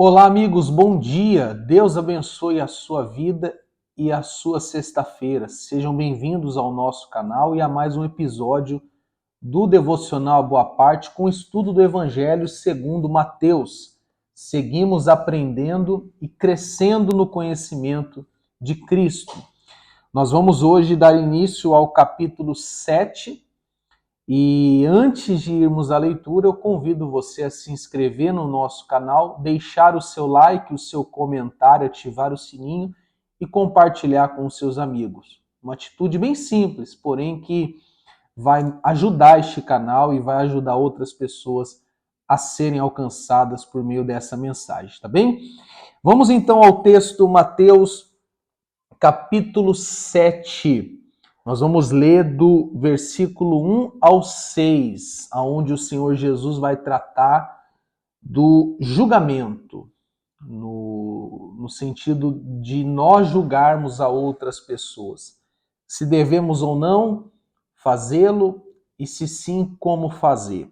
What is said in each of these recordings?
Olá, amigos, bom dia. Deus abençoe a sua vida e a sua sexta-feira. Sejam bem-vindos ao nosso canal e a mais um episódio do Devocional Boa Parte com o estudo do Evangelho segundo Mateus. Seguimos aprendendo e crescendo no conhecimento de Cristo. Nós vamos hoje dar início ao capítulo 7. E antes de irmos à leitura, eu convido você a se inscrever no nosso canal, deixar o seu like, o seu comentário, ativar o sininho e compartilhar com os seus amigos. Uma atitude bem simples, porém que vai ajudar este canal e vai ajudar outras pessoas a serem alcançadas por meio dessa mensagem, tá bem? Vamos então ao texto Mateus, capítulo 7. Nós vamos ler do versículo 1 ao 6, aonde o Senhor Jesus vai tratar do julgamento, no sentido de nós julgarmos a outras pessoas. Se devemos ou não fazê-lo e se sim, como fazer.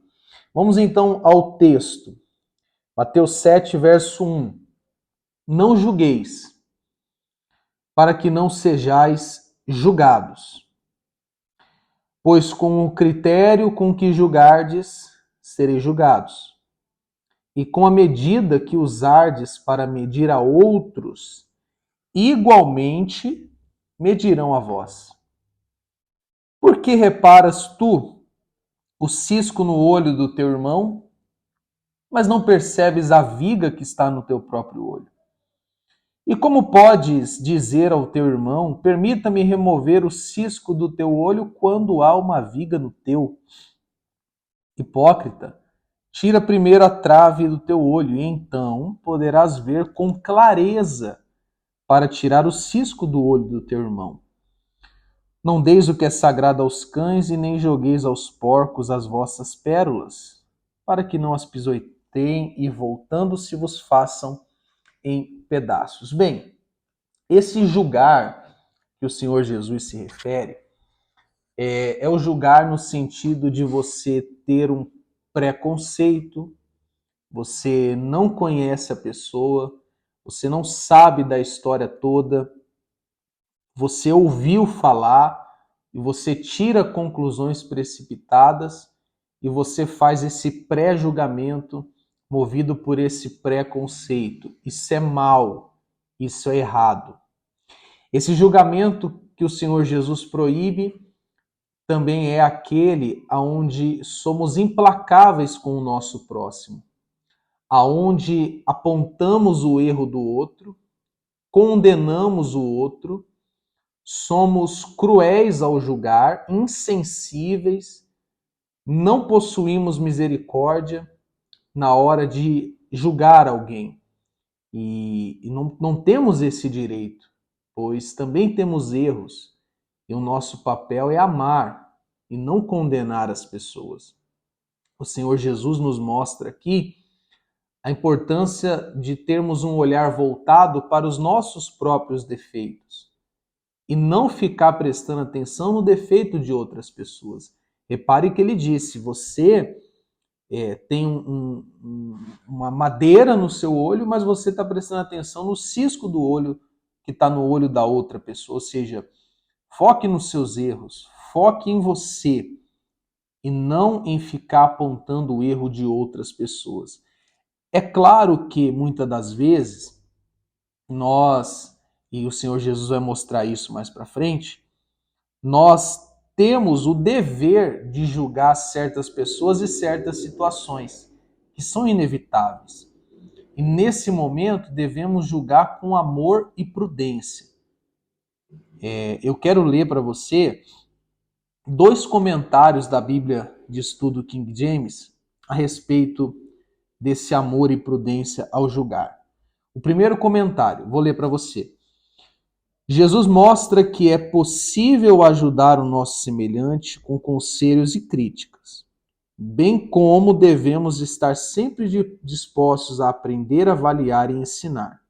Vamos então ao texto. Mateus 7, verso 1. Não julgueis, para que não sejais julgados. Pois com o critério com que julgardes, sereis julgados. E com a medida que usardes para medir a outros, igualmente medirão a vós. Por que reparas tu o cisco no olho do teu irmão, mas não percebes a viga que está no teu próprio olho? E como podes dizer ao teu irmão, permita-me remover o cisco do teu olho quando há uma viga no teu? Hipócrita, tira primeiro a trave do teu olho, e então poderás ver com clareza para tirar o cisco do olho do teu irmão. Não deis o que é sagrado aos cães, e nem jogueis aos porcos as vossas pérolas, para que não as pisoteiem e voltando-se vos façam em pedaços. Bem, esse julgar que o Senhor Jesus se refere é o julgar no sentido de você ter um preconceito, você não conhece a pessoa, você não sabe da história toda, você ouviu falar e você tira conclusões precipitadas e você faz esse pré-julgamento movido por esse preconceito. Isso é mal, isso é errado. Esse julgamento que o Senhor Jesus proíbe também é aquele aonde somos implacáveis com o nosso próximo, aonde apontamos o erro do outro, condenamos o outro, somos cruéis ao julgar, insensíveis, não possuímos misericórdia na hora de julgar alguém. E não temos esse direito, pois também temos erros. E o nosso papel é amar e não condenar as pessoas. O Senhor Jesus nos mostra aqui a importância de termos um olhar voltado para os nossos próprios defeitos e não ficar prestando atenção no defeito de outras pessoas. Repare que ele disse: você tem uma madeira no seu olho, mas você está prestando atenção no cisco do olho que está no olho da outra pessoa. Ou seja, foque nos seus erros, foque em você e não em ficar apontando o erro de outras pessoas. É claro que muitas das vezes nós, e o Senhor Jesus vai mostrar isso mais para frente, nós temos o dever de julgar certas pessoas e certas situações que são inevitáveis. E nesse momento devemos julgar com amor e prudência. Eu quero ler para você dois comentários da Bíblia de Estudo King James a respeito desse amor e prudência ao julgar. O primeiro comentário, vou ler para você. Jesus mostra que é possível ajudar o nosso semelhante com conselhos e críticas, bem como devemos estar sempre dispostos a aprender, avaliar e ensinar.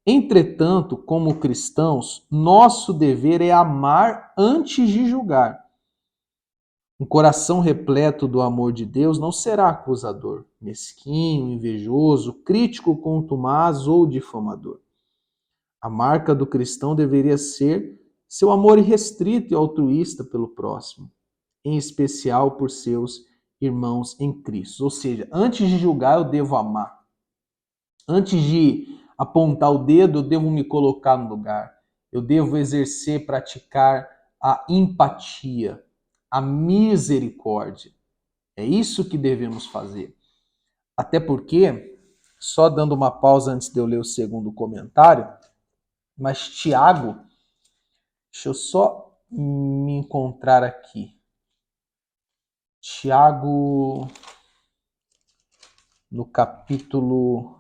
Entretanto, como cristãos, nosso dever é amar antes de julgar. Um coração repleto do amor de Deus não será acusador, mesquinho, invejoso, crítico, contumaz ou difamador. A marca do cristão deveria ser seu amor irrestrito e altruísta pelo próximo, em especial por seus irmãos em Cristo. Ou seja, antes de julgar, eu devo amar. Antes de apontar o dedo, eu devo me colocar no lugar. Eu devo exercer, praticar a empatia, a misericórdia. É isso que devemos fazer. Até porque, só dando uma pausa antes de eu ler o segundo comentário, mas Tiago, deixa eu só me encontrar aqui. Tiago, no capítulo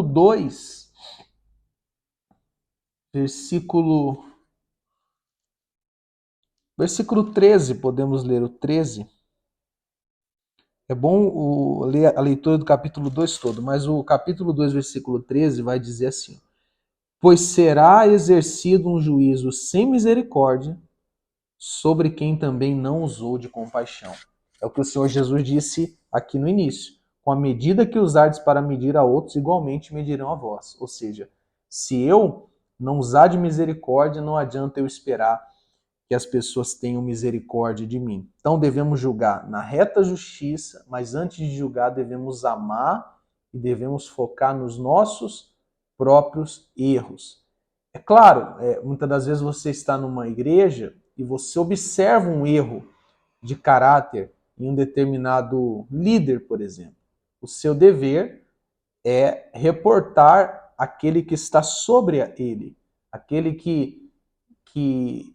2, versículo 13, podemos ler o 13. É bom ler a leitura do capítulo 2 todo, mas o capítulo 2, versículo 13 vai dizer assim: pois será exercido um juízo sem misericórdia sobre quem também não usou de compaixão. É o que o Senhor Jesus disse aqui no início. Com a medida que usardes para medir a outros, igualmente medirão a vós. Ou seja, se eu não usar de misericórdia, não adianta eu esperar que as pessoas tenham misericórdia de mim. Então devemos julgar na reta justiça, mas antes de julgar devemos amar e devemos focar nos nossos próprios erros. É claro, muitas das vezes você está numa igreja e você observa um erro de caráter em um determinado líder, por exemplo. O seu dever é reportar aquele que está sobre ele, aquele que, que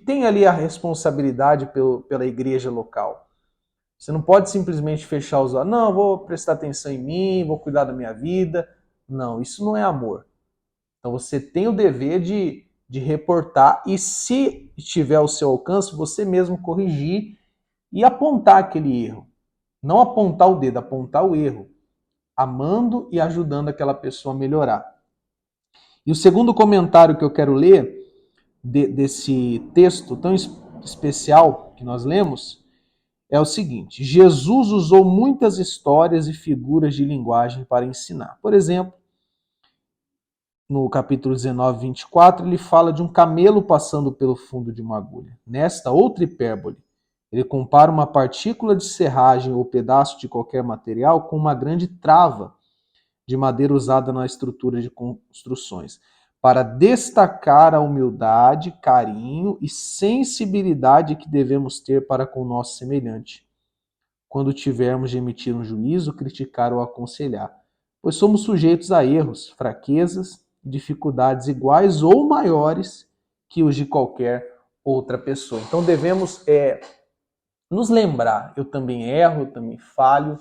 tem ali a responsabilidade pela igreja local. Você não pode simplesmente fechar os olhos, não, vou prestar atenção em mim, vou cuidar da minha vida. Não, isso não é amor. Então você tem o dever de reportar e, se estiver ao seu alcance, você mesmo corrigir e apontar aquele erro. Não apontar o dedo, apontar o erro, amando e ajudando aquela pessoa a melhorar. E o segundo comentário que eu quero ler desse texto tão especial que nós lemos é o seguinte: Jesus usou muitas histórias e figuras de linguagem para ensinar. Por exemplo, no capítulo 19, 24, ele fala de um camelo passando pelo fundo de uma agulha. Nesta outra hipérbole, ele compara uma partícula de serragem ou pedaço de qualquer material com uma grande trava de madeira usada na estrutura de construções, para destacar a humildade, carinho e sensibilidade que devemos ter para com o nosso semelhante, quando tivermos de emitir um juízo, criticar ou aconselhar, pois somos sujeitos a erros, fraquezas, dificuldades iguais ou maiores que os de qualquer outra pessoa. Então devemos nos lembrar, eu também erro, eu também falho,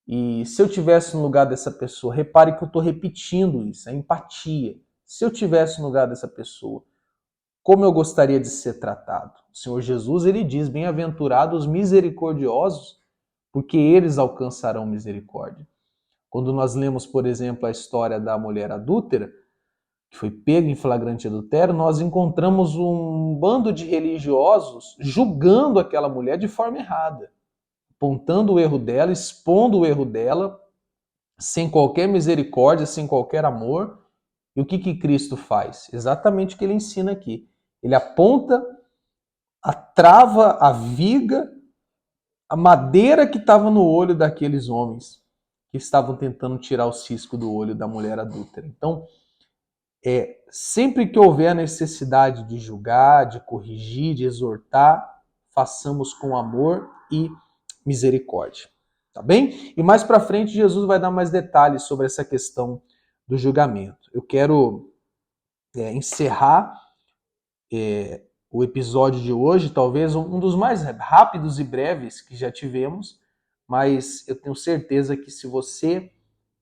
e se eu tivesse no lugar dessa pessoa, repare que eu estou repetindo isso, a empatia. Se eu tivesse no lugar dessa pessoa, como eu gostaria de ser tratado? O Senhor Jesus, ele diz, bem-aventurados os misericordiosos, porque eles alcançarão misericórdia. Quando nós lemos, por exemplo, a história da mulher adúltera, que foi pega em flagrante adultério, nós encontramos um bando de religiosos julgando aquela mulher de forma errada, apontando o erro dela, expondo o erro dela, sem qualquer misericórdia, sem qualquer amor. E o que Cristo faz? Exatamente o que ele ensina aqui. Ele aponta a trava, a viga, a madeira que estava no olho daqueles homens que estavam tentando tirar o cisco do olho da mulher adúltera. Então, sempre que houver a necessidade de julgar, de corrigir, de exortar, façamos com amor e misericórdia. Tá bem? E mais para frente, Jesus vai dar mais detalhes sobre essa questão do julgamento. Eu quero encerrar o episódio de hoje, talvez um dos mais rápidos e breves que já tivemos, mas eu tenho certeza que se você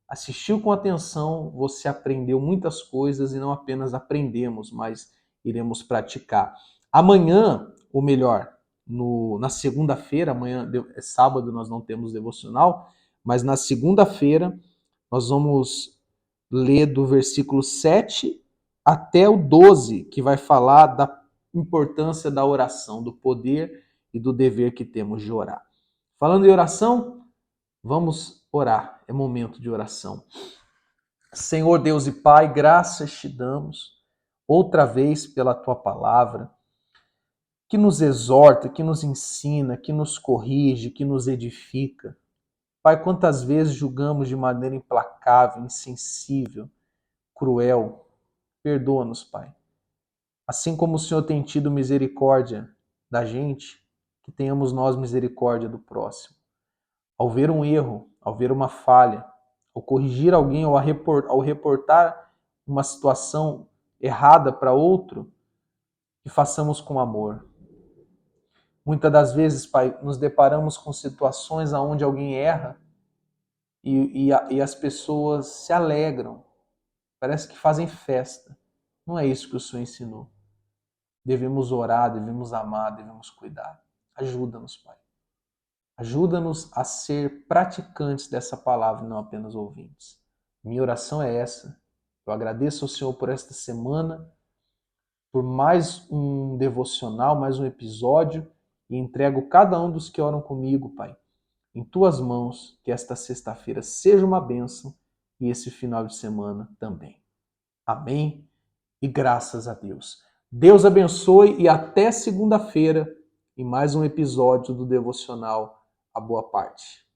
assistiu com atenção, você aprendeu muitas coisas e não apenas aprendemos, mas iremos praticar. Amanhã, ou melhor, na segunda-feira, amanhã é sábado, nós não temos devocional, mas na segunda-feira nós vamos ler do versículo 7 até o 12, que vai falar da importância da oração, do poder e do dever que temos de orar. Falando em oração, vamos orar. É momento de oração. Senhor Deus e Pai, graças te damos outra vez pela tua palavra, que nos exorta, que nos ensina, que nos corrige, que nos edifica. Pai, quantas vezes julgamos de maneira implacável, insensível, cruel. Perdoa-nos, Pai. Assim como o Senhor tem tido misericórdia da gente, que tenhamos nós misericórdia do próximo. Ao ver um erro, ao ver uma falha, ao corrigir alguém, ao reportar uma situação errada para outro, que façamos com amor. Muitas das vezes, Pai, nos deparamos com situações onde alguém erra e as pessoas se alegram. Parece que fazem festa. Não é isso que o Senhor ensinou. Devemos orar, devemos amar, devemos cuidar. Ajuda-nos, Pai. Ajuda-nos a ser praticantes dessa palavra e não apenas ouvintes. Minha oração é essa. Eu agradeço ao Senhor por esta semana, por mais um devocional, mais um episódio, e entrego cada um dos que oram comigo, Pai, em tuas mãos, que esta sexta-feira seja uma bênção e esse final de semana também. Amém e graças a Deus. Deus abençoe e até segunda-feira em mais um episódio do Devocional A Boa Parte.